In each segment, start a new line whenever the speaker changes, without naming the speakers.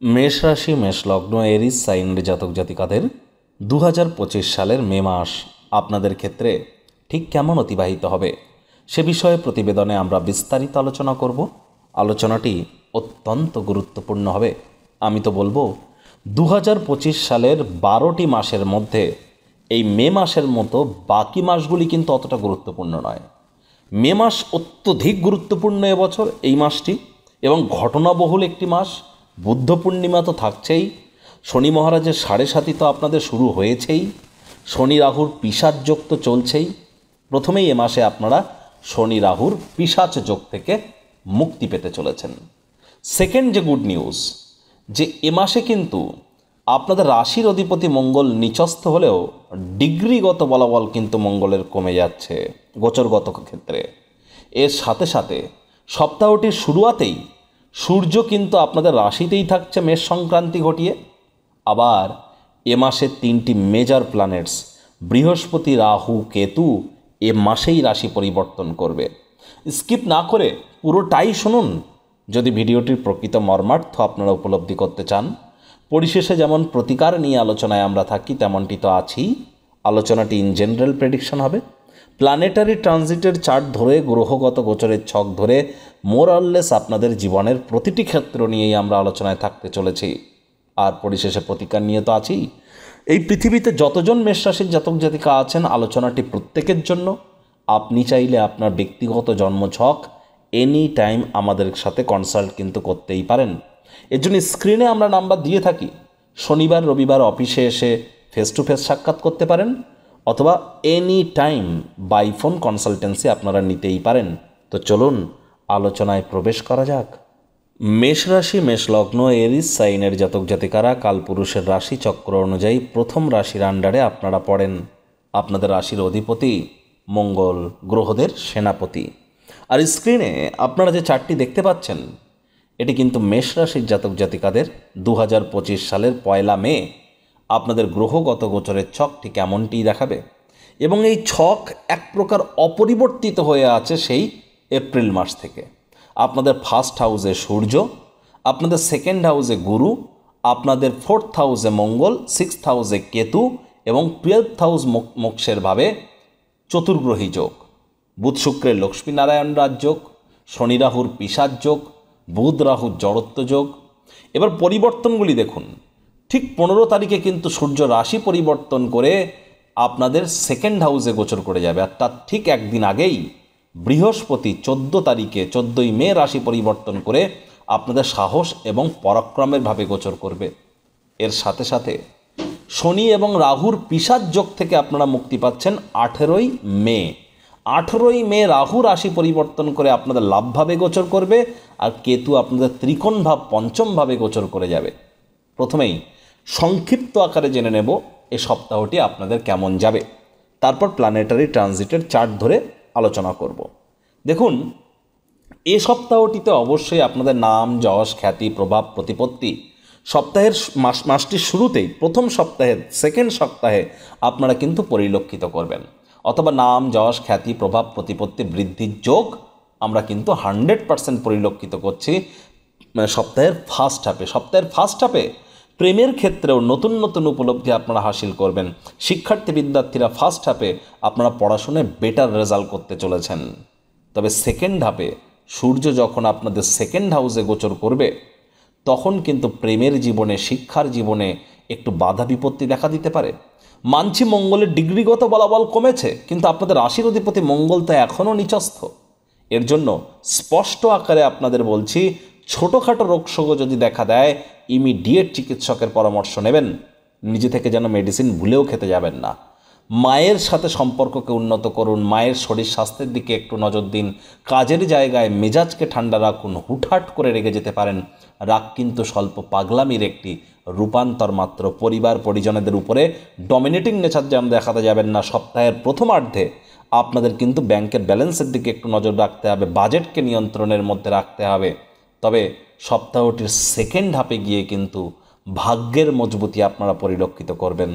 মেষ রাশি মেষ লগ্ন এরিস সাইনের জাতক জাতিকাদের 2025 সালের মে মাস আপনাদের ক্ষেত্রে ঠিক কেমন অতিবাহিত হবে সে বিষয়ে প্রতিবেদনে আমরা বিস্তারিত আলোচনা করব। আলোচনাটি অত্যন্ত গুরুত্বপূর্ণ হবে। আমি তো বলবো 2025 সালের 12টি মাসের মধ্যে এই মে মাসের মতো বাকি মাসগুলি কিন্তু অতটা গুরুত্বপূর্ণ নয়। মে মাস অত্যধিক গুরুত্বপূর্ণ এবছর এই মাসটি, এবং ঘটনাবহুল একটি মাস। বুদ্ধ পূর্ণিমা তো থাকছেই, শনি মহারাজের 7.5 তো আপনাদের শুরু হয়েছেই, শনি রাহুর পিশাচ যোগ তো চলছেই। প্রথমেই এ মাসে আপনারা শনি রাহুর পিশাচ যোগ থেকে মুক্তি পেতে চলেছেন। সেকেন্ড যে গুড নিউজ, যে এ মাসে কিন্তু আপনাদের রাশির অধিপতি মঙ্গল নিচস্থ হলেও ডিগ্রিগত বলাবল কিন্তু মঙ্গলের কমে যাচ্ছে গোচরগত ক্ষেত্রে। এর সাথে সাথে সপ্তাহটির শুরুয়াতেই সূর্য কিন্তু আপনাদের রাশিতেই থাকছে মেষ সংক্রান্তি ঘটিয়ে। আবার এ মাসে 3টি মেজর প্ল্যানেটস বৃহস্পতি, রাহু, কেতু এ মাসেই রাশি পরিবর্তন করবে। স্কিপ না করে পুরোটাই শুনুন যদি ভিডিওটির প্রকৃত মর্মার্থ আপনারা উপলব্ধি করতে চান। পরিশেষে যেমন প্রতিকার নিয়ে আলোচনায় আমরা থাকি তেমনটি তো আছেই। আলোচনাটি ইন জেনারেল প্রেডিকশন হবে। প্ল্যানেটারি ট্রানজিটের চার্ট ধরে, গ্রহগত গোচরের ছক ধরে মোর অরলেস আপনাদের জীবনের প্রতিটি ক্ষেত্র নিয়েই আমরা আলোচনায় থাকতে চলেছি। আর পরিশেষে প্রতিকার নিয়ে তো আছেই। এই পৃথিবীতে যতজন মেষ রাশির জাতক জাতিকা আছেন, আলোচনাটি প্রত্যেকের জন্য। আপনি চাইলে আপনার ব্যক্তিগত জন্মছক এনি টাইম আমাদের সাথে কনসাল্ট কিন্তু করতেই পারেন। এর জন্য স্ক্রিনে আমরা নাম্বার দিয়ে থাকি। শনিবার রবিবার অফিসে এসে ফেস টু ফেস সাক্ষাৎ করতে পারেন, অথবা any time by phone consultancy আপনারা নিতেই পারেন। তো চলুন আলোচনায় প্রবেশ করা যাক। মেষ রাশি মেষ লগ্ন এরিস সাইনের জাতক জাতিকারা কালপুরুষের রাশি চক্র অনুযায়ী প্রথম রাশির আন্ডারে আপনারা পড়েন। আপনাদের রাশির অধিপতি মঙ্গল, গ্রহদের সেনাপতি। আর স্ক্রিনে আপনারা যে চার্টটি দেখতে পাচ্ছেন, এটি কিন্তু মেষ রাশির জাতক জাতিকাদের 2025 সালের 1 মে আপনাদের গ্রহগত গোচরের ছকটি কেমনটি দেখাবে। এবং এই ছক এক প্রকার অপরিবর্তিত হয়ে আছে সেই এপ্রিল মাস থেকে। আপনাদের ফার্স্ট হাউসে সূর্য, আপনাদের সেকেন্ড হাউসে গুরু, আপনাদের 4th হাউসে মঙ্গল, 6th হাউসে কেতু এবং 12th হাউস মোক্ষের ভাবে চতুর্গ্রহী যোগ। বুধ শুক্রের লক্ষ্মীনারায়ণ রাজ যোগ, শনি রাহুর পিশাচ যোগ, বুধ রাহুর জড়ত্ব যোগ। এবার পরিবর্তনগুলি দেখুন। ঠিক 15 তারিখে কিন্তু সূর্য রাশি পরিবর্তন করে আপনাদের সেকেন্ড হাউসে গোচর করে যাবে। আর তার ঠিক একদিন আগেই বৃহস্পতি 14 তারিখে 14ই মে রাশি পরিবর্তন করে আপনাদের সাহস এবং পরাক্রমের ভাবে গোচর করবে। এর সাথে সাথে শনি এবং রাহুর পিশাচ যোগ থেকে আপনারা মুক্তি পাচ্ছেন 18ই মে। 18ই মে রাহু রাশি পরিবর্তন করে আপনাদের লাভভাবে গোচর করবে, আর কেতু আপনাদের ত্রিকোণ ভাব পঞ্চম ভাবে গোচর করে যাবে। প্রথমেই সংক্ষিপ্ত আকারে জেনে নেব এই সপ্তাহটি আপনাদের কেমন যাবে, তারপর প্ল্যানেটারি ট্রানজিটের চার্ট ধরে আলোচনা করব। দেখুন, এ সপ্তাহটিতে অবশ্যই আপনাদের নাম, যশ, খ্যাতি, প্রভাব, প্রতিপত্তি সপ্তাহের মাসটির শুরুতেই প্রথম সপ্তাহের সেকেন্ড সপ্তাহে আপনারা কিন্তু পরিলক্ষিত করবেন। অথবা নাম, যশ, খ্যাতি, প্রভাব, প্রতিপত্তি বৃদ্ধির যোগ আমরা কিন্তু 100% পরিলক্ষিত করছি সপ্তাহের ফার্স্ট হাফে। সপ্তাহের ফার্স্ট হাফে প্রেমের ক্ষেত্রেও নতুন নতুন উপলব্ধি আপনারা হাসিল করবেন। শিক্ষার্থী বিদ্যার্থীরা ফার্স্ট হাফে আপনারা পড়াশোনায় বেটার রেজাল্ট করতে চলেছেন। তবে সেকেন্ড হাফে সূর্য যখন আপনাদের সেকেন্ড হাউসে গোচর করবে, তখন কিন্তু প্রেমের জীবনে, শিক্ষার জীবনে একটু বাধা বিপত্তি দেখা দিতে পারে। মানছি মঙ্গলের ডিগ্রিগত বলাবল কমেছে, কিন্তু আপনাদের রাশির অধিপতি মঙ্গল তো এখনও নিচস্থ। এর জন্য স্পষ্ট আকারে আপনাদের বলছি, ছোটোখাটো রোগশোক যদি দেখা দেয় ইমিডিয়েট চিকিৎসকের পরামর্শ নেবেন। নিজে থেকে যেন মেডিসিন ভুলেও খেতে যাবেন না। মায়ের সাথে সম্পর্ককে উন্নত করুন, মায়ের শরীর স্বাস্থ্যের দিকে একটু নজর দিন। কাজের জায়গায় মেজাজকে ঠান্ডা রাখুন। হুটহাট করে রেগে যেতে পারেন। রাগ কিন্তু স্বল্প পাগলামির একটি রূপান্তর মাত্র। পরিবার পরিজনদের উপরে ডমিনেটিং নেচার যেন দেখাতে যাবেন না। সপ্তাহের প্রথমার্ধে আপনাদের কিন্তু ব্যাংকের ব্যালেন্সের দিকে একটু নজর রাখতে হবে, বাজেটকে নিয়ন্ত্রণের মধ্যে রাখতে হবে। তবে সপ্তাহটির সেকেন্ড হাফে গিয়ে কিন্তু ভাগ্যের মজবুতি আপনারা পরিলক্ষিত করবেন।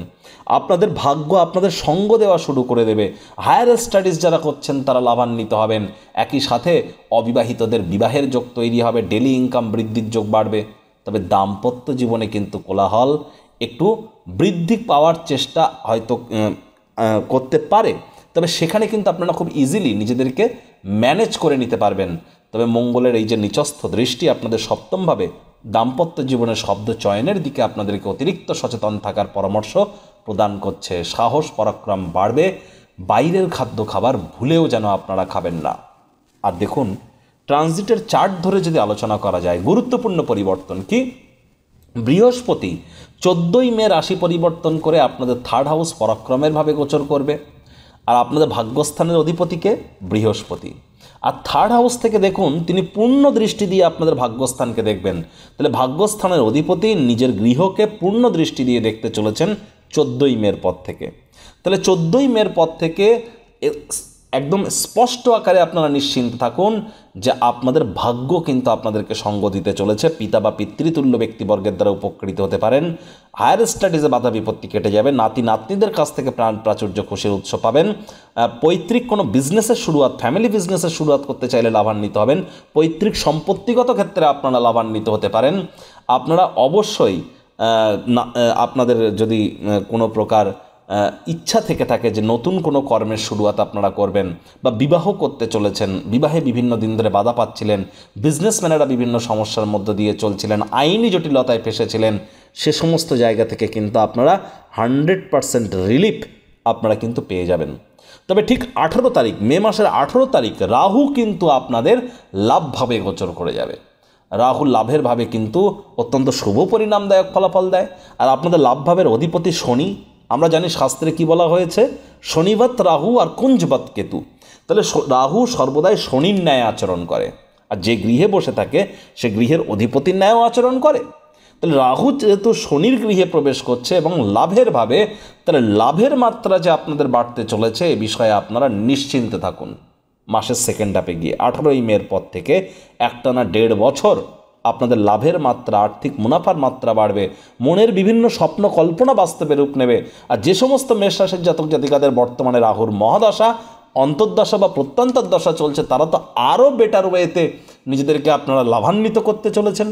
আপনাদের ভাগ্য আপনাদের সঙ্গ দেওয়া শুরু করে দেবে। হায়ার স্টাডিজ যারা করছেন তারা লাভান্বিত হবেন। একই সাথে অবিবাহিতদের বিবাহের যোগ তৈরি হবে, ডেলি ইনকাম বৃদ্ধির যোগ বাড়বে। তবে দাম্পত্য জীবনে কিন্তু কোলাহল একটু বৃদ্ধি পাওয়ার চেষ্টা হয়তো করতে পারে, তবে সেখানে কিন্তু আপনারা খুব ইজিলি নিজেদেরকে ম্যানেজ করে নিতে পারবেন। তবে মঙ্গলের এই যে নিচস্থ দৃষ্টি আপনাদের সপ্তমভাবে দাম্পত্য জীবনের শব্দ চয়নের দিকে আপনাদেরকে অতিরিক্ত সচেতন থাকার পরামর্শ প্রদান করছে। সাহস পরাক্রম বাড়বে, বাইরের খাদ্য খাবার ভুলেও যেন আপনারা খাবেন না। আর দেখুন, ট্রানজিটের চার্ট ধরে যদি আলোচনা করা যায়, গুরুত্বপূর্ণ পরিবর্তন কি, বৃহস্পতি 14ই মে রাশি পরিবর্তন করে আপনাদের থার্ড হাউস পরাক্রমের ভাবে গোচর করবে। আর আপনাদের ভাগ্যস্থানের অধিপতিকে বৃহস্পতি, আর থার্ড হাউস থেকে দেখুন তিনি পূর্ণ দৃষ্টি দিয়ে আপনাদের ভাগ্যস্থানকে দেখবেন। তাহলে ভাগ্যস্থানের অধিপতি নিজের গৃহকে পূর্ণ দৃষ্টি দিয়ে দেখতে চলেছেন 14ই মের পর থেকে। তাহলে 14ই মের পর থেকে একদম স্পষ্ট আকারে আপনারা নিশ্চিন্ত থাকুন যে আপনাদের ভাগ্য কিন্তু আপনাদেরকে সঙ্গ দিতে চলেছে। পিতা বা পিতৃতুল্য ব্যক্তিবর্গের দ্বারা উপকৃত হতে পারেন। হায়ার স্টাডিজে বাধা বিপত্তি কেটে যাবে। নাতি নাতনিদের কাছ থেকে প্রাণ প্রাচুর্য খুশির উৎস পাবেন। পৈতৃক কোনো বিজনেসের শুরুয়াত, ফ্যামিলি বিজনেসের শুরুয়াত করতে চাইলে লাভান্বিত হবেন। পৈতৃক সম্পত্তিগত ক্ষেত্রে আপনারা লাভান্বিত হতে পারেন। আপনারা অবশ্যই আপনাদের যদি কোনো প্রকার ইচ্ছা থেকে থাকে যে নতুন কোনো কর্মের শুরুয়াত আপনারা করবেন, বা বিবাহ করতে চলেছেন, বিবাহে বিভিন্ন দিন ধরে বাধা পাচ্ছিলেন, বিজনেসম্যানেরা বিভিন্ন সমস্যার মধ্য দিয়ে চলছিলেন, আইনি জটিলতায় ফেসেছিলেন, সে সমস্ত জায়গা থেকে কিন্তু আপনারা 100% রিলিফ আপনারা কিন্তু পেয়ে যাবেন। তবে ঠিক 18 তারিখ, মে মাসের 18 তারিখ রাহু কিন্তু আপনাদের লাভভাবে গোচর করে যাবে। রাহু লাভের ভাবে কিন্তু অত্যন্ত শুভ পরিণামদায়ক ফলাফল দেয়। আর আপনাদের লাভভাবের অধিপতি শনি, আমরা জানি শাস্ত্রে কি বলা হয়েছে, শনিবৎ রাহু আর কুঞ্জবৎ কেতু। তাহলে রাহু সর্বদাই শনির ন্যায় আচরণ করে, আর যে গৃহে বসে থাকে সে গৃহের অধিপতির ন্যায়ও আচরণ করে। তাহলে রাহু যেহেতু শনির গৃহে প্রবেশ করছে এবং লাভের ভাবে, তাহলে লাভের মাত্রা যে আপনাদের বাড়তে চলেছে এ বিষয়ে আপনারা নিশ্চিন্তে থাকুন। মাসের সেকেন্ড হাফে গিয়ে 18ই মের পর থেকে একটানা 1.5 বছর আপনাদের লাভের মাত্রা, আর্থিক মুনাফার মাত্রা বাড়বে। মনের বিভিন্ন স্বপ্ন কল্পনা বাস্তবে রূপ নেবে। আর যে সমস্ত মেষ রাশির জাতক জাতিকাদের বর্তমানে রাহুর মহাদশা, অন্তর্দশা বা প্রত্যন্তর দশা চলছে, তারা তো আরও বেটার ওয়েতে নিজেদেরকে আপনারা লাভান্বিত করতে চলেছেন।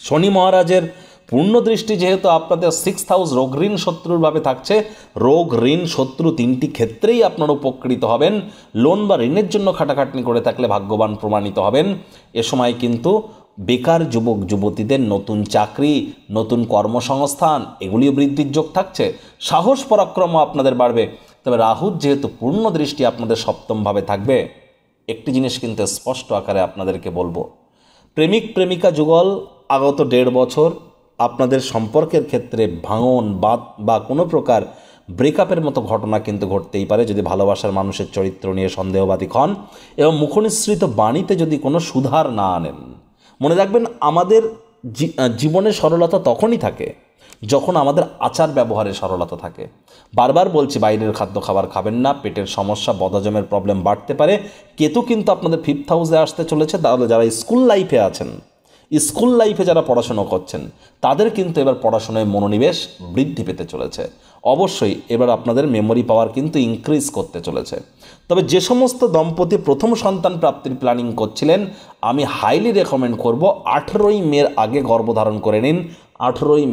শনি মহারাজের পূর্ণ দৃষ্টি যেহেতু আপনাদের 6th হাউস রোগ ঋণ শত্রুর ভাবে থাকছে, রোগ ঋণ শত্রু তিনটি ক্ষেত্রেই আপনারা উপকৃত হবেন। লোন বা ঋণের জন্য খাটাখাটনি করে থাকলে ভাগ্যবান প্রমাণিত হবেন। এ সময় কিন্তু বেকার যুবক যুবতীদের নতুন চাকরি, নতুন কর্মসংস্থান এগুলিও বৃদ্ধির যোগ থাকছে। সাহস পরাক্রম আপনাদের বাড়বে। তবে রাহুর যেহেতু পূর্ণ দৃষ্টি আপনাদের সপ্তমভাবে থাকবে, একটি জিনিস কিন্তু স্পষ্ট আকারে আপনাদেরকে বলবো, প্রেমিক প্রেমিকা যুগল আগত 1.5 বছর আপনাদের সম্পর্কের ক্ষেত্রে ভাঙন বা কোনো প্রকার ব্রেকআপের মতো ঘটনা কিন্তু ঘটতেই পারে যদি ভালোবাসার মানুষের চরিত্র নিয়ে সন্দেহবাদী হন এবং মুখনিসৃত বাণীতে যদি কোনো সুধার না আনেন। মনে রাখবেন, আমাদের জীবনে সরলতা তখনই থাকে যখন আমাদের আচার ব্যবহারে সরলতা থাকে। বারবার বলছি, বাইরের খাদ্য খাবার খাবেন না, পেটের সমস্যা, বদহজমের প্রবলেম বাড়তে পারে। কেতু কিন্তু আপনাদের 5th হাউসে আসতে চলেছে। তাহলে যারা স্কুল লাইফে আছেন, স্কুল লাইফে যারা পড়াশুনো করছেন, তাদের কিন্তু এবার পড়াশোনায় মনোনিবেশ বৃদ্ধি পেতে চলেছে। অবশ্যই এবার আপনাদের মেমোরি পাওয়ার কিন্তু ইনক্রিজ করতে চলেছে। তবে যে সমস্ত দম্পতি প্রথম সন্তান প্রাপ্তির প্ল্যানিং করছিলেন, আমি হাইলি রেকমেন্ড করব 18ই মের আগে গর্ভধারণ করে নিন। 18ই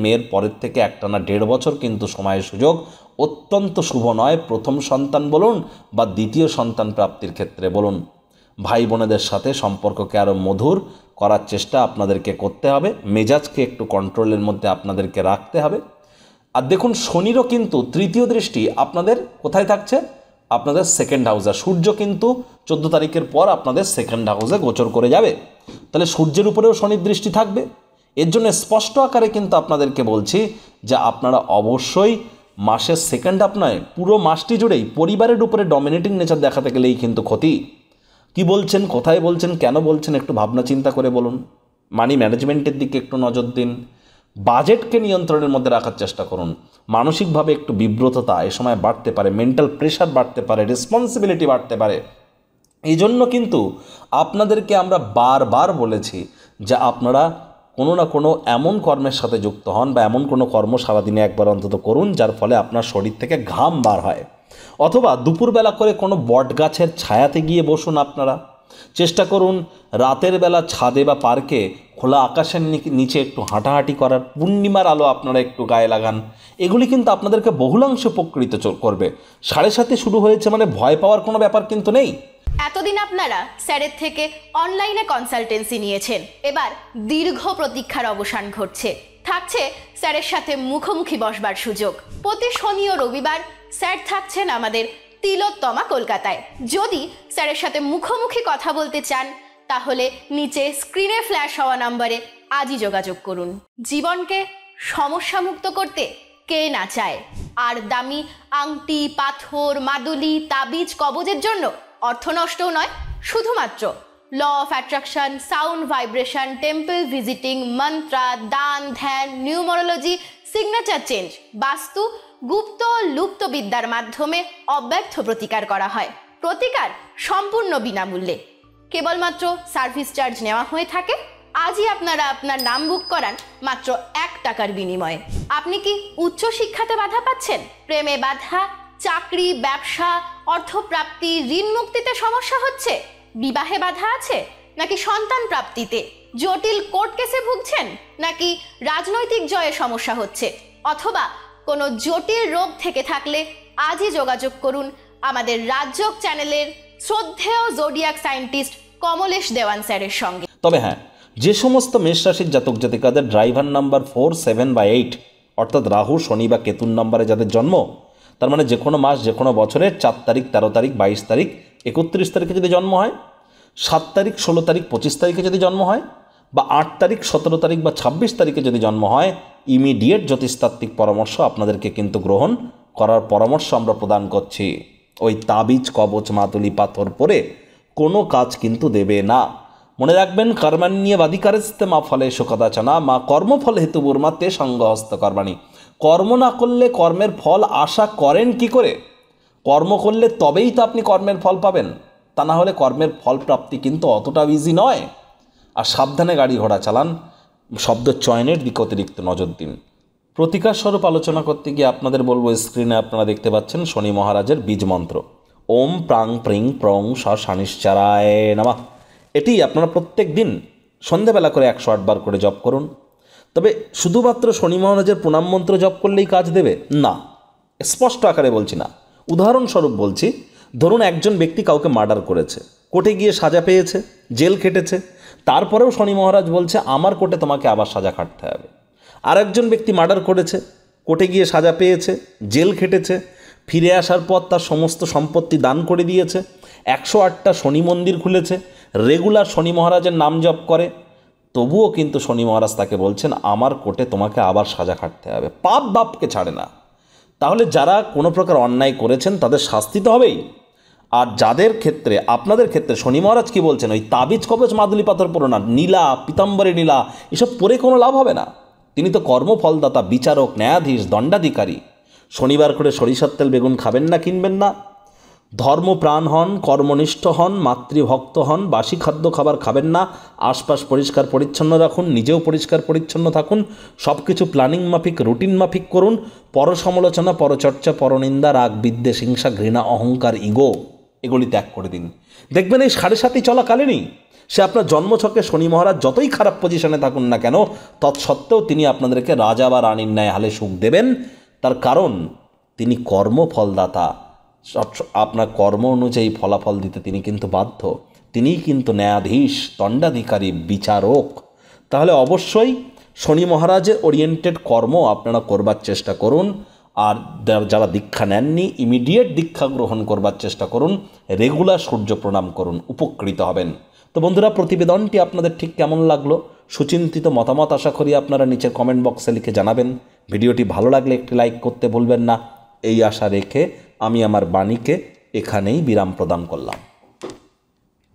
মের পরের থেকে একটানা 1.5 বছর কিন্তু সময়ের সুযোগ অত্যন্ত শুভ নয়। প্রথম সন্তান বলুন বা দ্বিতীয় সন্তান প্রাপ্তির ক্ষেত্রে বলুন, ভাই বোনেদের সাথে সম্পর্ককে আরও মধুর করার চেষ্টা আপনাদেরকে করতে হবে। মেজাজকে একটু কন্ট্রোলের মধ্যে আপনাদেরকে রাখতে হবে। আর দেখুন, শনিরও কিন্তু তৃতীয় দৃষ্টি আপনাদের কোথায় থাকছে, আপনাদের 2nd হাউসে। সূর্য কিন্তু 14 তারিখের পর আপনাদের 2nd হাউসে গোচর করে যাবে। তাহলে সূর্যের উপরেও শনির দৃষ্টি থাকবে। এর জন্য স্পষ্ট আকারে কিন্তু আপনাদেরকে বলছি যে আপনারা অবশ্যই মাসের 2nd হাফ নয়, পুরো মাসটি জুড়েই পরিবারের উপরে ডমিনেটিং নেচার দেখাতে গেলেই কিন্তু ক্ষতি। কি বলছেন, কোথায় বলছেন, কেন বলছেন, একটু ভাবনা চিন্তা করে বলুন। মানি ম্যানেজমেন্টের দিকে একটু নজর দিন। বাজেটকে নিয়ন্ত্রণের মধ্যে রাখার চেষ্টা করুন। মানসিকভাবে একটু বিব্রততা এ সময় বাড়তে পারে, মেন্টাল প্রেশার বাড়তে পারে, রেসপন্সিবিলিটি বাড়তে পারে। এই জন্য কিন্তু আপনাদেরকে আমরা বারবার বলেছি যে আপনারা কোনো না কোনো এমন কর্মের সাথে যুক্ত হন বা এমন কোনো কর্ম সারাদিনে একবার অন্তত করুন যার ফলে আপনার শরীর থেকে ঘাম বার হয়। অথবা দুপুরবেলা করে কোনো বট গাছের ছায়াতে গিয়ে বসুন আপনারা। চেষ্টা করুন রাতের বেলা ছাদে বা পার্কে খোলা আকাশের নিচে একটু হাঁটাহাঁটি করার, পূর্ণিমার আলো আপনারা একটু গায়ে লাগান। এগুলি কিন্তু আপনাদেরকে বহুলাংশে উপকৃত করবে। 7:30 শুরু হয়েছে মানে ভয় পাওয়ার কোনো ব্যাপার কিন্তু নেই।
এতদিন আপনারা স্যারের থেকে অনলাইনে কনসালটেন্সি নিয়েছেন, এবার দীর্ঘ প্রতীক্ষার অবসান ঘটছে। থাকছে স্যারের সাথে মুখোমুখি বসবার সুযোগ। প্রতি শনি ও রবিবার স্যার থাকছেন আমাদের তিলোত্তমা কলকাতায়। যদি স্যারের সাথে মুখোমুখি কথা বলতে চান তাহলে নিচে স্ক্রিনে ফ্ল্যাশ হওয়া নম্বরে আজই যোগাযোগ করুন। জীবনকে সমস্যামুক্ত করতে কে না চায়? আর দামি আংটি, পাথর, মাদুলি, তাবিজ, কবজের জন্য অর্থ নষ্টও নয়, শুধুমাত্র law of attraction, sound vibration, temple visiting, মন্ত্রা, দান, ধ্যান, নিউমারোলজি, সিগনেচার চেঞ্জ, বাস্তু, গুপ্ত লুপ্ত বিদ্যার মাধ্যমে অব্যর্থ প্রতিকার করা হয়। প্রতিকার সম্পূর্ণ বিনামূল্যে, কেবলমাত্র সার্ভিস চার্জ নেওয়া হয়ে থাকে। আজই আপনারা আপনার নাম বুক করান মাত্র 1 টাকার বিনিময়ে। আপনি কি উচ্চ শিক্ষাতে বাধা পাচ্ছেন? প্রেমে বাধা, চাকরি, ব্যবসা, অর্থপ্রাপ্তি, ঋণ মুক্তিতে সমস্যা হচ্ছে? বিবাহে বাধা আছে? নাকি সন্তান প্রাপ্তিতে? জটিল কোর্ট কেসে ভুগছেন? নাকি রাজনৈতিক জয়ে সমস্যা হচ্ছে? অথবা কোনো জটিল রোগ থেকে থাকলে আজই যোগাযোগ করুন আমাদের রাজযোগ চ্যানেলের শ্রদ্ধেয় জোডিয়াক সায়েন্টিস্ট কমলেশ দেওয়ান স্যারের সঙ্গে।
তবে হ্যাঁ, যে সমস্ত মেষ রাশির জাতক জাতিকাদের ড্রাইভার নাম্বার 4, 7 বা 8 অর্থাৎ রাহু, শনি বা কেতুর নাম্বারে যাদের জন্ম, তার মানে যে কোনো মাস, যে কোনো বছরের 4 তারিখ, 13 তারিখ, 22 তারিখ, 31 তারিখে যদি জন্ম হয়, 7 তারিখ, 16 তারিখ, 25 তারিখে যদি জন্ম হয়, বা 8 তারিখ, 17 তারিখ বা 26 তারিখে যদি জন্ম হয়, ইমিডিয়েট জ্যোতিষতাত্ত্বিক পরামর্শ আপনাদেরকে কিন্তু গ্রহণ করার পরামর্শ আমরা প্রদান করছি। ওই তাবিজ, কবচ, মাতুলি, পাথর পরে কোনো কাজ কিন্তু দেবে না। মনে রাখবেন, কর্মাণ্যেবাধিকারস্তে মা ফলে সুকদাচনা, মা কর্মফল হেতুবুর্মা তে সঙ্গহস্ত কর্মাণি। কর্ম না করলে কর্মের ফল আশা করেন কি করে? কর্ম করলে তবেই তো আপনি কর্মের ফল পাবেন, তা না হলে কর্মের ফল প্রাপ্তি কিন্তু অতটা ইজি নয়। আর সাবধানে গাড়ি ঘোড়া চালান, শব্দ চয়নের দিকে অতিরিক্ত নজর দিন। প্রতিকার স্বরূপ আলোচনা করতে গিয়ে আপনাদের বলবো, স্ক্রিনে আপনারা দেখতে পাচ্ছেন শনি মহারাজের বীজ মন্ত্র ওম প্রাং প্রিং প্রং শনিশ্চারায় নমঃ। এটি আপনারা প্রত্যেক দিন সন্ধ্যাবেলা করে 108 বার করে জপ করুন। তবে শুধুমাত্র শনি মহারাজের প্রণাম মন্ত্র জপ করলেই কাজ দেবে না, স্পষ্ট আকারে বলছি না, উদাহরণস্বরূপ বলছি। ধরুন একজন ব্যক্তি কাউকে মার্ডার করেছে, কোর্টে গিয়ে সাজা পেয়েছে, জেল খেটেছে, তারপরেও শনি মহারাজ বলছে আমার কোর্টে তোমাকে আবার সাজা খাটতে হবে। আর একজন ব্যক্তি মার্ডার করেছে, কোর্টে গিয়ে সাজা পেয়েছে, জেল খেটেছে, ফিরে আসার পর তার সমস্ত সম্পত্তি দান করে দিয়েছে, 108টা শনি মন্দির খুলেছে, রেগুলার শনি মহারাজের নাম জপ করে, তবুও কিন্তু শনি মহারাজ তাকে বলছেন আমার কোর্টে তোমাকে আবার সাজা খাটতে হবে। পাপ বাপকে ছাড়ে না। তাহলে যারা কোনো প্রকার অন্যায় করেছেন তাদের শাস্তি তো হবেই। আর যাদের ক্ষেত্রে, আপনাদের ক্ষেত্রে শনি মহারাজ কি বলছেন, ওই তাবিজ, কবচ, মাদুলি, পাথর পরো না, নীলা, পীতাম্বরী নীলা এসব পরে কোনো লাভ হবে না। তিনি তো কর্মফলদাতা, বিচারক, ন্যায়াধীশ, দণ্ডাধিকারী। শনিবার করে সরিষার তেল বেগুন খাবেন না, কিনবেন না। ধর্মপ্রাণ হন, কর্মনিষ্ঠ হন, মাতৃভক্ত হন, বাসি খাদ্য খাবার খাবেন না, আশপাশ পরিষ্কার পরিচ্ছন্ন রাখুন, নিজেও পরিষ্কার পরিচ্ছন্ন থাকুন, সব কিছু প্ল্যানিং মাফিক, রুটিন মাফিক করুন। পরসমালোচনা, পরচর্চা, পরনিন্দা, রাগ, বিদ্বেষ, হিংসা, ঘৃণা, অহংকার, ইগো এগুলি ত্যাগ করে দিন। দেখবেন এই 7.5 চলাকালীনই সে আপনার জন্মছকে শনি মহারাজ যতই খারাপ পজিশনে থাকুন না কেন, তৎসত্ত্বেও তিনি আপনাদেরকে রাজা বা রানীর ন্যায় হালে সুখ দেবেন। তার কারণ তিনি কর্মফলদাতা। আপনার কর্ম অনুযায়ী ফলাফল দিতে তিনি কিন্তু বাধ্য। তিনিই কিন্তু ন্যায়াধীশ, দণ্ডাধিকারী, বিচারক। তাহলে অবশ্যই শনি মহারাজের ওরিয়েন্টেড কর্ম আপনারা করবার চেষ্টা করুন। আর যারা দীক্ষা নেননি, ইমিডিয়েট দীক্ষা গ্রহণ করবার চেষ্টা করুন, রেগুলার সূর্য প্রণাম করুন, উপকৃত হবেন। তো বন্ধুরা, প্রতিবেদনটি আপনাদের ঠিক কেমন লাগলো? সুচিন্তিত মতামত আশা করি আপনারা নিচের কমেন্ট বক্সে লিখে জানাবেন। ভিডিওটি ভালো লাগলে একটি লাইক করতে ভুলবেন না। এই আশা রেখে আমি আমার বাণীকে এখানেই বিরাম প্রদান করলাম।